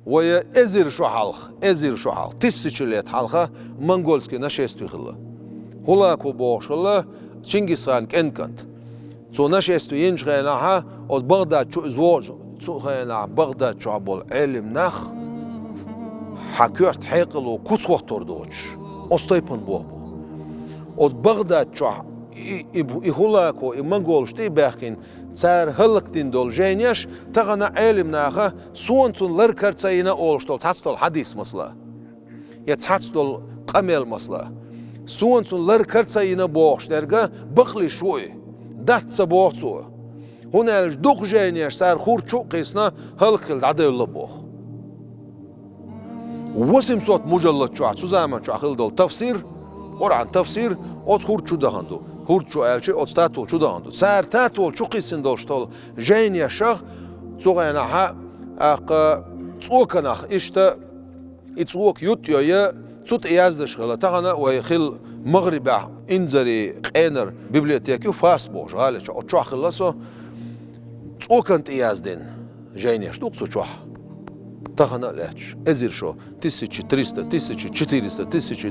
Ve ezir şu halk. Tissicilet halka Mongolski naşestü hılla. Hulaku boş hılla Çingiz Han kenkant. So naşestü yençgayna ha od Bağdat şu zvoz Çuğayna Bağdat şu bol ilim nah hakört haykılı kusvahtordoç. Ostaypın bu. Od Bağdat şu ihulaku Mongol ştey bakin Sar hılıktın dol jenyaş tağana ilim naha suantun kartsayına oluştol tatstol hadis masla. Ya tatstol qamel masla. Suantun kartsayına boğuşlarga bıqli şoy. Datsa boğsu. Hunalj duq jenyaş sar xur çoqisna hılıkıl adayla boğ. 800 mujallat şu şu zaman şu ahildol tafsir. Kur'an tafsir ot xur çudahandu. Hurçu elçi otstatol çudandu. Sar tatol çuqisin dolştol jeyn yaşaq çoğana ha çoğkanaq işte içoq yutyoya tut yazdışıla tağana ve xil mağriba inzari qener biblioteki fas boş haliç o çoğxılaso çoğkant yazdin jeyn yaşduq çoğ tağana leç ezir şu 1300 1400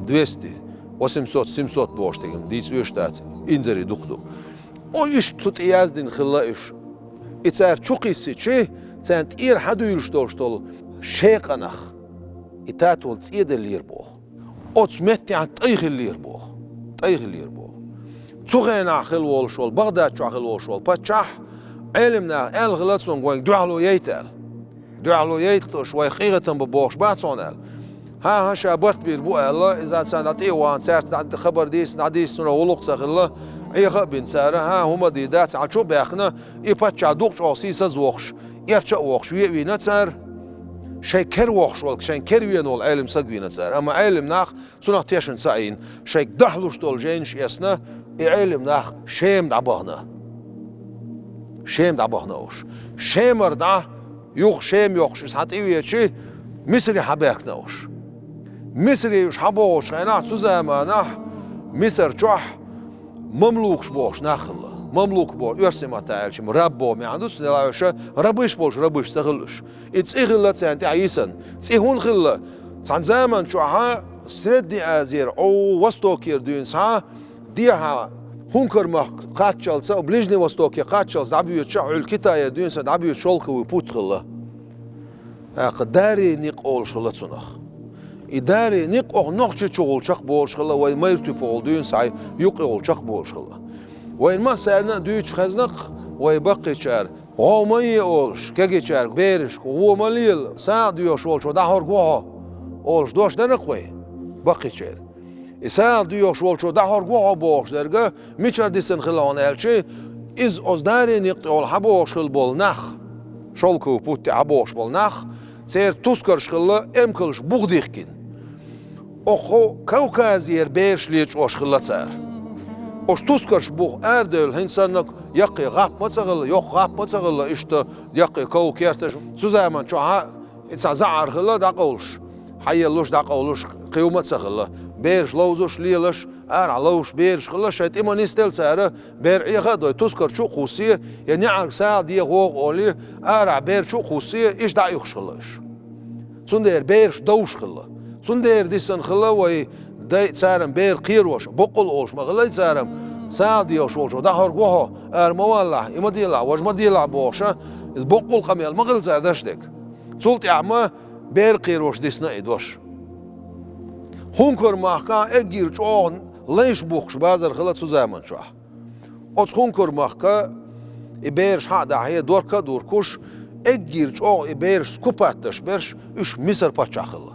1200 800-700 boş degim, diç öştat, inzeri duqdu. O iş tut yazdin xilla iş. İçer çok isiçi, sent ir hadu yürüştol, şeyqanaq. İtatol tsiyedelir boğ. Oç mettiyan tayğilir boğ. Tayğilir boğ. Çoğena xil olşol, Bağdat çoğil olşol, paçah, ilimna el xılatson qoyun dualu yeytel. Dualu yeytel, şoy xiğatan bu boğş batsonel. Ha şabat bir bu Allah izah sanat ewan sert da haber dis nadis sonra oluk saxilla ayqa bin sara ha huma didat aço baxna ipacha duq osisa zoqş erça oqş yevina sar şeker oqş ol şeker yen ol ilim sagvina sar ama ilim nax sunaq teşin sain şek dahluş dol jenş yasna ilim nax şem dabahna oş şemer da yok şem yok şu hatiyeçi Misri haberkna oş Misri şaboş ana tuzamana Misr çoh mamluk boş naxılla mamluk boş örsemat elçim rabbo meandus nelaşa rabış boş rabış sağılış içiğilla sente aysan sihun xilla san zaman çoha sreddi azir o vostokir dünsa diha hunkarmaq qaçalsa blижний vostoki qaçal zabiyo çaul kitaya dünsa zabiyo şolqu putxilla aqdari niq olşula tsunaq İdari niq oq noqçı çoğulçaq bolşqıla ve mayırtüp olduğun say yuq olçaq bolşqıla. Ve ilma sərna düyüç xaznaq ve baqıçar. Omayı olş, kegeçar, beriş, omalıyıl, sa diyoş olşo, dahor goho. Olş doşlarına koy, baqıçar. Sa diyoş olşo, dahor goho boşlarga, miçar disin xilavan elçi, iz ozdari niq ol haboşqıl bol nax. Şolku putti haboş bol nax. Ser tuskarşqılla emkılş buğdixkin. Oxo Kavkaziyer berşliç oşqıllatsar. Oş tuskarş buğ erdöl insanlık yaqı qapmatsaqılla, yok qapmatsaqılla işte yaqı Kavkertaş. Su zaman çoha itsa zaarqılla daqolş. Hayalluş daqolş qiyumatsaqılla. Berş lawzuş lilaş ar lawş berş qılla şayt imanistel sara ber iqadoy tuskar şu qusiye yani arq sa diye qoq oli ar ber şu qusiye iş da yuxşılaş. Sunder berş dawş qılla. Sunder disan qılla ve day saram ber qirwoş boqul olş maqlay saram sa diye şolşo da har qoho ar mawallah imadila wajmadila boşa iz boqul qamel maql zardaşdek. Sulti ama ber qirwoş disna edoş. Hunkur mahka egir çoğun leş buxş bazar xıla su zaman çoğ. Ot hunkur mahka iberş ha dahiye dorka durkuş egir çoğ iberş skupattaş berş üç Misr paçaxılı.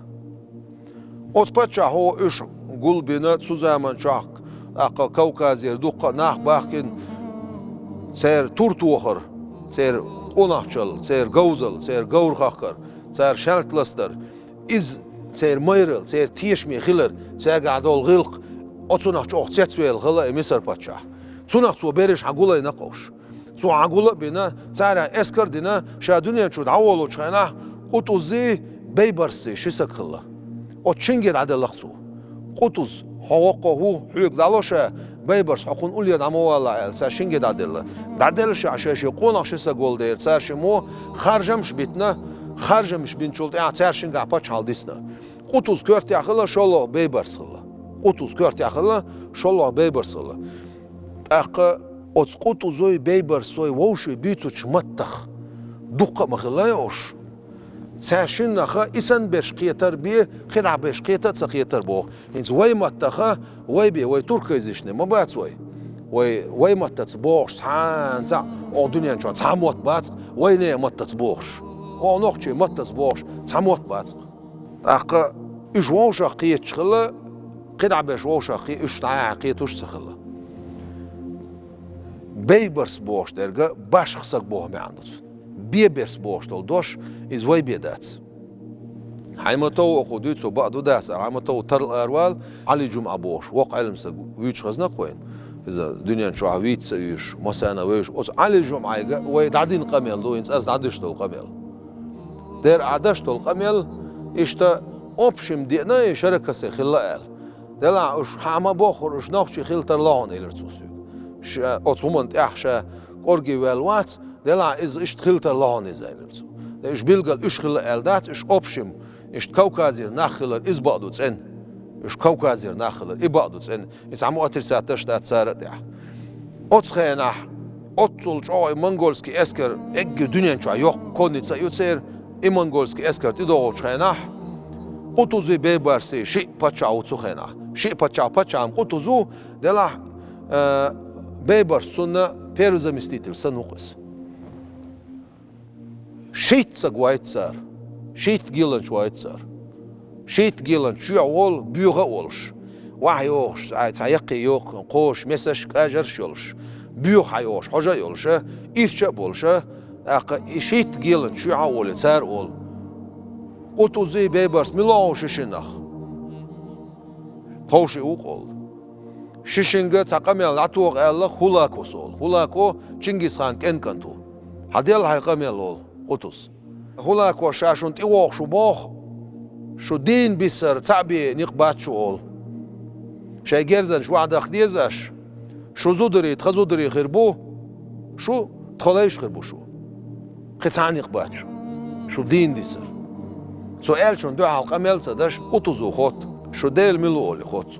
Ot paçaho üç gulbina su zaman çoğ aqa Kavkaziyer duqqa nah baxkin ser turtuğır ser onaqçıl ser gavzal ser gaurxaqar ser şaltlastar iz ser mayrıl, ser tiyişmi xilir, ser gadol gılq, o sunaq çoğ çetsvel xıla Misr paçah. Sunaq su beriş hagulay naqoş. Su hagula bina, sara eskar dina, şa dünya çud avolu çayna, qutuzi beybarsi şisak xıla. O çinged adalaq su. Qutuz, hawaqahu, huyuk daloşa, beybars, aqun ulyad amawala el, sa şinged adalla. Dadalşa aşaşı qonaq şisak gol der, sar şimo, xarjamş bitna, harcamış bin çoldu ya çarşın kapa çaldısına 34 yakıla şolo beybarsılı 34 yakıla şolo beybarsılı akı 30 beybarsoy voşu büyütüç mattak dukka mıhılayoş çarşın naha isen beşkiyeter bir khida beşkiyeter sakiyeter bu hins vay mattaha vay bir vay Türkiye'zişne mabat vay mattats boş hanza o dünyanın şu samot bats vay ne mattats boş o nokçu mattats boş samot bats akı iş voşa qiyet çıkılı khida beş voşa qiyet üç tane qiyet üç çıkılı beybers boş derge baş kısak boh meandus bebers boş dol doş iz vay bedats haymato okuduyt so ba'du das haymato tar arwal ali cuma boş vaq ilmsa üç xazna qoyun iza dünyanın şu avit sayış masana veş os ali cuma'ga ve dadin qamel do ins az dadish dol qamel der adash dol qamel işte opşim dina şarakası khilal dela ush hama bokhur ush nokhchi khiltar laon elertsusu os moment ahsha qorgi velwat dela iz ish khiltar laon ezelertsu ish bilgal ish khilal dat ish opşim ish kaukazir nakhilar iz ba'du tsen ish kaukazir nakhilar ibadu tsen is amu atir saatash dat sarat ya ots khayna otsul çoy mongolski esker egge dünyan çoy yok konitsa yutser mongolski esker ti doğu khayna qutuzi bebarsi shi pacha utsu khayna shi pacha am qutuzu dela bebar sunna peruza mistitil sanuqas shit sagwaitsar shit gilan chwaitsar shit gilan chuol büyüge olmuş vah yok ayaqi yok qoş mesaj ajar şolmuş büyük hayoş hoca yolşa irçe bolşa shit gilan chuol sar ol qutuzi bebars milon şişinah toşi uqol şişinge taqamel atuq Allah hulakos ol hulako Çingiz Han kenkantu hadel hayqamel ol qutuz hulako şaşun tiwoq şu boh şu din bisar tabi niqbat şu ol şey gerzen şu adak diyezaş şu zudri tkazudri khirbu şu txolayş khirbu şu qitsan niqbat şu din disar so elçon dua alqamel sadaş qutuzu khot şu del miloli khot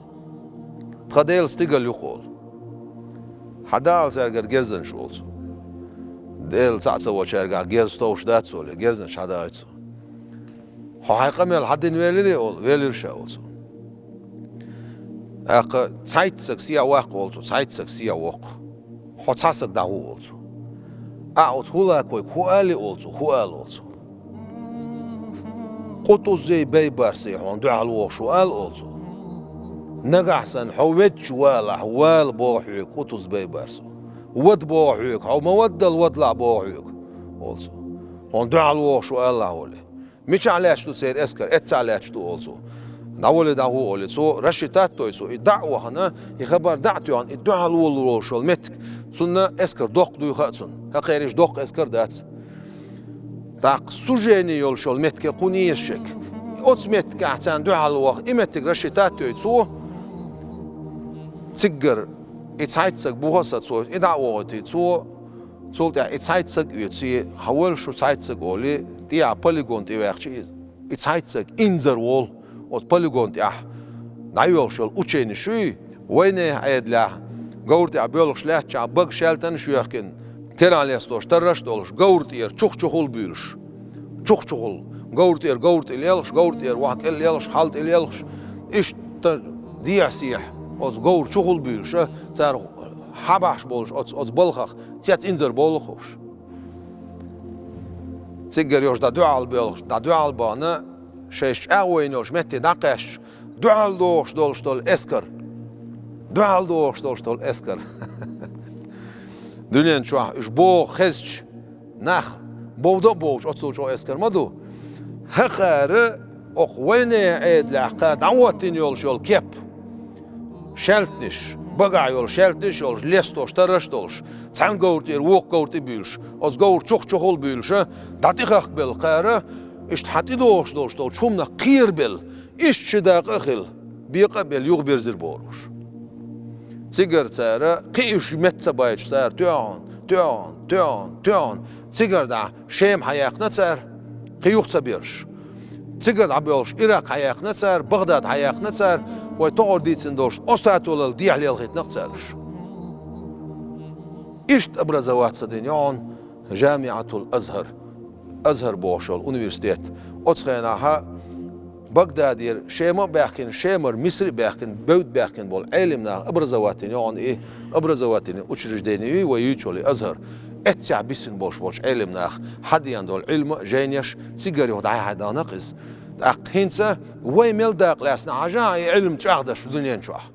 txadel stigal yuqol hadal serger gerzen şu olsun del satsa voçerga gerstoş dat sole gerzen şadayt hayqamel hadin velir ol velir şey olsun aq zeitsak siya waq olsun zeitsak siya waq hotsasak da olsun ot hula koy huali olsun hual olsun qutuzi beybarsi hon dual waq shual olsun nagahsan huwet shuala hual bohu qutuz beybarsi wad bohu haw mawaddal wadla bohu olsun hon dual waq shual ole مش علاش تصير اسكر اتس علاش تو اولسو داول داو اولسو رشيتات تويسو الدعوه هنا يخبر دعتو عن الدعاء الول شول متك سنه اسكر دوق دو خاتسون هقيرش دوق اسكر دات تاق سوجيني يول شول متك قونيشك اوتس متك احسن دعاء الوخ امتك رشيتات تويسو تسجر اتسايتسك بوهساتسو ادعوه تيسو sollt Zeitzag üetsi hawel scho Zeitzag oli dia polygon ti werchi Zeitzag inzer wol ot polygon ja nayol shol ucheni shu wayne ayedla gawrt ya bölg schlecht ja bug shelten shuerken kerales to starrash dolsh gawrt er chuchchul bülish chuchchul gawrt elelsh gawrt er wak elelsh halt elelsh ish dia sih ot gawrt chuchul bülish tsar habash bolsh ot bolkhach tsiat inzer bolkhosh tsiger yosh da dual bolkh da dual bana shesh awoynosh mette daqash dual dosh dolshtol esker dual dosh dolshtol esker dünyan şu ish bo khezch nach bowda bosh otsoch esker madu haqare oqwene edla qad awatin yol shol kep sheltnish baga yol sheltish yol lestosh tarash dolsh sen gort er wok gort büyüş os gort çok ol büyüş dati khaq bel qara ish hati dosh dolsh chumna qir bel ish chida qil biqa bel yug berzir borush sigar tsara qish metsa baych tsar tyon sigar da shem hayaqna tsar خيوخ سبيرش تقعد عبيولش إيراق حياق نتسار بغداد حياق نتسار ويتقعد ديتسن دوش أستعطول دي عليه الخيط نقتسارش إشت أبرزوات سدنيون جامعة الأزهر أزهر بوشل أونيفرسيتيت أتسخيناها بغدادير شيما باكن شيمر مصري باكن بود باكن بول علمنا أبرزواتين يون إيه أبرزواتين أشرجديني ويجولي أزهر اتسع بيسن بوش علمنا حديان دول علم جينيش سيجاري ودعي حدا نقص هنسا ويميل داق لاسنا عجاء علم تعقدش الدنيا نشوح